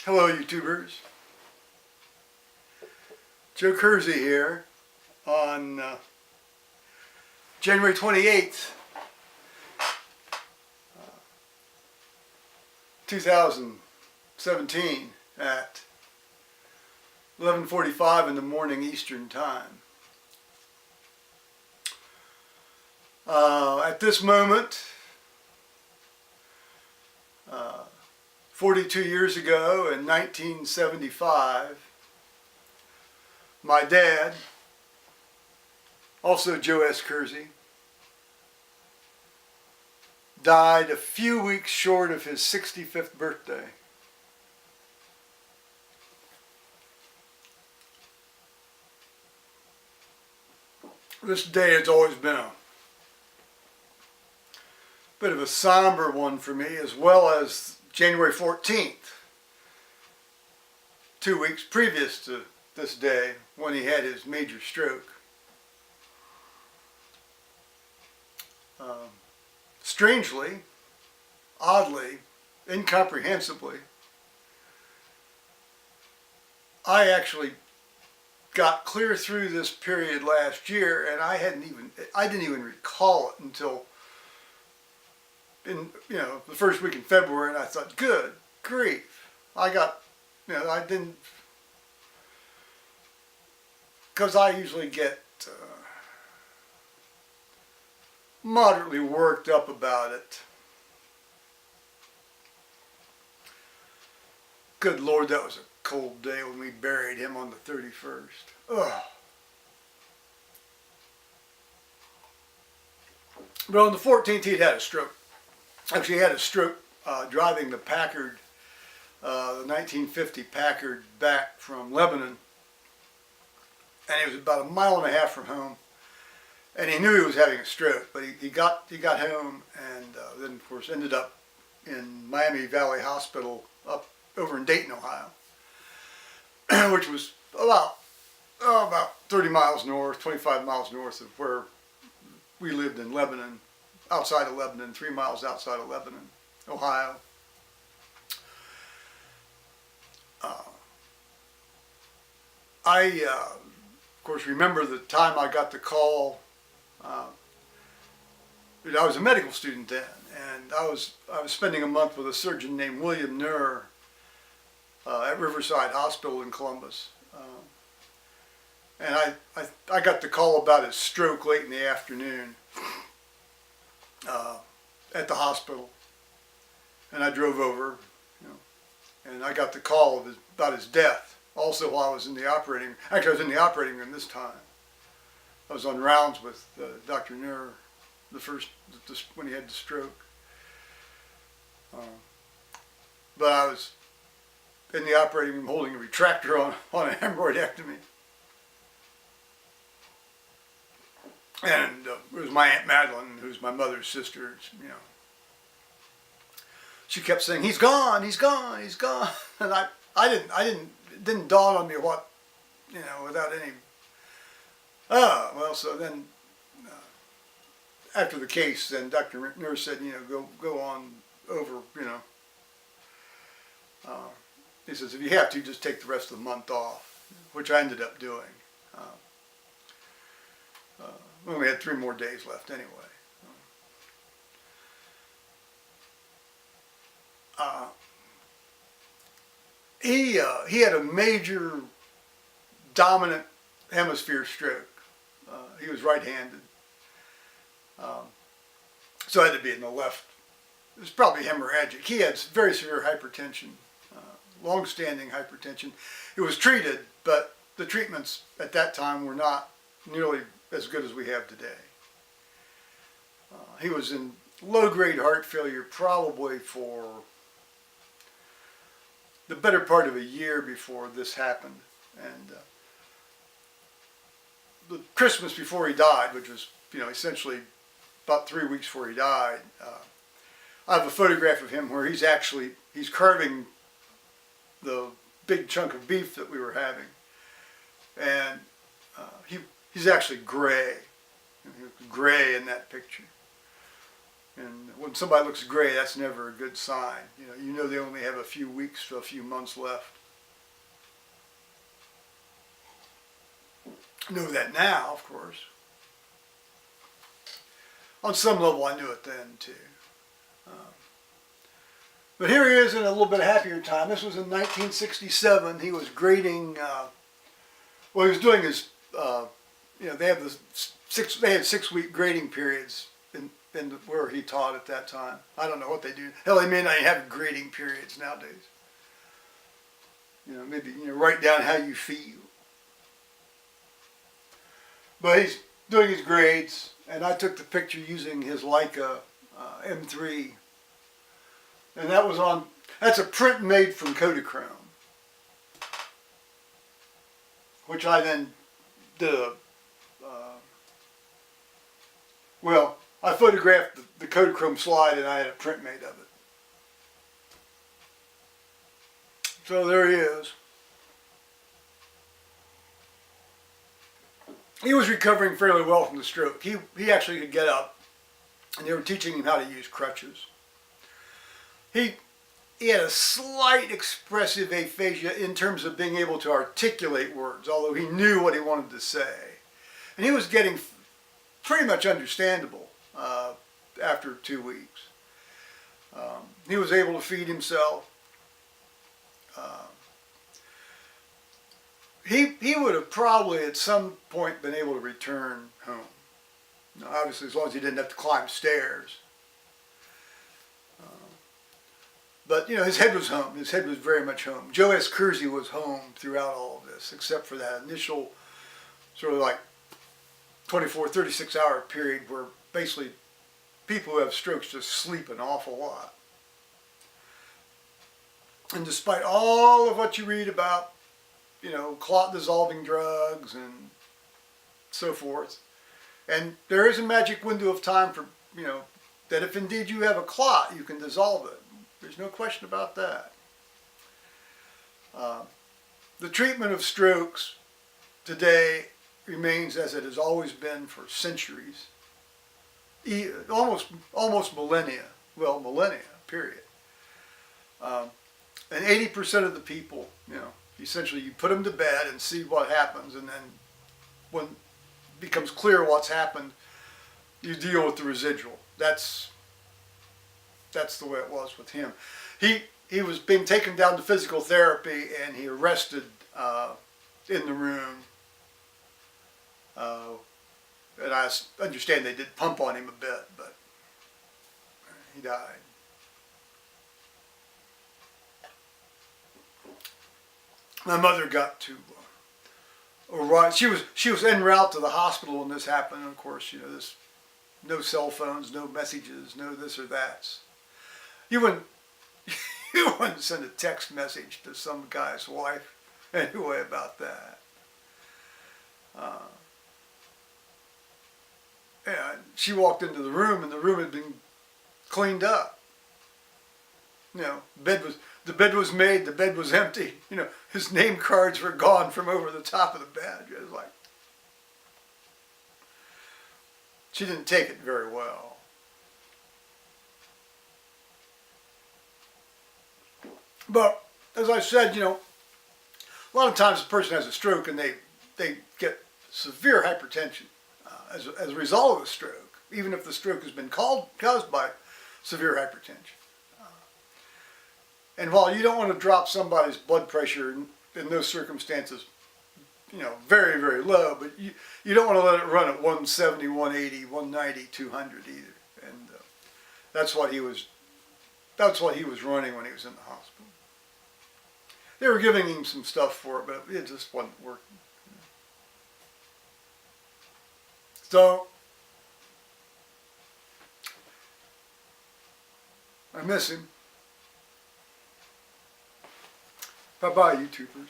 Hello YouTubers, Joe Kersey here on January 28th, 2017 at 11:45 in the morning Eastern Time. At this moment, 42 years ago in 1975, my dad, also Joe S. Kersey, died a few weeks short of his 65th birthday. This day has always been a bit of a somber one for me, as well as January 14th, 2 weeks previous to this day when he had his major stroke. Strangely, oddly, incomprehensibly, I actually got clear through this period last year, and I didn't even recall it until in the first week in February, and I thought, good grief, I didn't, because I usually get moderately worked up about it. Good Lord, that was a cold day when we buried him on the 31st. Ugh. But on the 14th, he'd had a stroke. Actually, he had a stroke driving the Packard, the 1950 Packard, back from Lebanon. And he was about 1.5 miles from home. And he knew he was having a stroke, but he got home, and then of course ended up in Miami Valley Hospital up over in Dayton, Ohio, which was about 30 miles north, 25 miles north of where we lived in Lebanon, outside of Lebanon, 3 miles outside of Lebanon, Ohio. I, of course, remember the time I got the call. I was a medical student then, and I was spending a month with a surgeon named William Nuhr at Riverside Hospital in Columbus, and I got the call about his stroke late in the afternoon at the hospital, and I drove over, and I got the call about his death also while I was in the operating room. Actually, I was in the operating room this time. I was on rounds with Dr. Nuhr when he had the stroke. But I was in the operating room holding a retractor on a hemorrhoidectomy. And it was my Aunt Madeline, who's my mother's sister, She kept saying, "He's gone, he's gone, he's gone." And it didn't dawn on me what, without any. Well, so then after the case, then Dr. Nuhr said, go on over, he says, if you have to, just take the rest of the month off, which I ended up doing. We only had 3 more days left anyway. He had a major dominant hemisphere stroke. He was right-handed, so I had to be in the left. It was probably hemorrhagic. He had very severe hypertension, long-standing hypertension. It was treated, but the treatments at that time were not nearly as good as we have today. He was in low-grade heart failure probably for the better part of a year before this happened, and the Christmas before he died, which was essentially about 3 weeks before he died, I have a photograph of him where he's carving the big chunk of beef that we were having, and he's actually gray. He was gray in that picture. And when somebody looks gray, that's never a good sign. You know they only have a few weeks to a few months left. I know that now, of course. On some level, I knew it then, too. But here he is in a little bit happier time. This was in 1967. He was grading, well, he was doing his, they have they had 6-week grading periods in where he taught at that time. I don't know what they do. Hell, they may not even have grading periods nowadays. Maybe, write down how you feel. But he's doing his grades, and I took the picture using his Leica M3. And that's a print made from Kodachrome, which I then did I photographed the Kodachrome slide and I had a print made of it. So there he is. He was recovering fairly well from the stroke. He actually could get up, and they were teaching him how to use crutches. He had a slight expressive aphasia in terms of being able to articulate words, although he knew what he wanted to say. And he was getting pretty much understandable after 2 weeks. He was able to feed himself. He would have probably at some point been able to return home. Obviously, as long as he didn't have to climb stairs. But, his head was home. His head was very much home. Joe S. Kersey was home throughout all of this, except for that initial sort of like 24, 36-hour period where basically people who have strokes just sleep an awful lot. And despite all of what you read about, clot-dissolving drugs and so forth, and there is a magic window of time for, that if indeed you have a clot, you can dissolve it. There's no question about that. The treatment of strokes today remains as it has always been for centuries, almost millennia. Well, millennia, period. And 80% of the people, essentially you put them to bed and see what happens, and then when it becomes clear what's happened, you deal with the residual. That's the way it was with him. He was being taken down to physical therapy, and he arrested in the room. And I understand they did pump on him a bit, but he died. My mother got to arrive. She was en route to the hospital when this happened. And of course, this no cell phones, no messages, no this or that. You wouldn't send a text message to some guy's wife anyway about that. And she walked into the room, and the room had been cleaned up. The bed was made, the bed was empty. His name cards were gone from over the top of the bed. It was like, she didn't take it very well. But as I said, a lot of times a person has a stroke and they get severe hypertension as a result of a stroke, even if the stroke has been caused by severe hypertension. And while you don't want to drop somebody's blood pressure in those circumstances, very, very low, but you don't want to let it run at 170, 180, 190, 200 either. And that's what he was running when he was in the hospital. They were giving him some stuff for it, but it just wasn't working. So, I miss him. Bye-bye, YouTubers.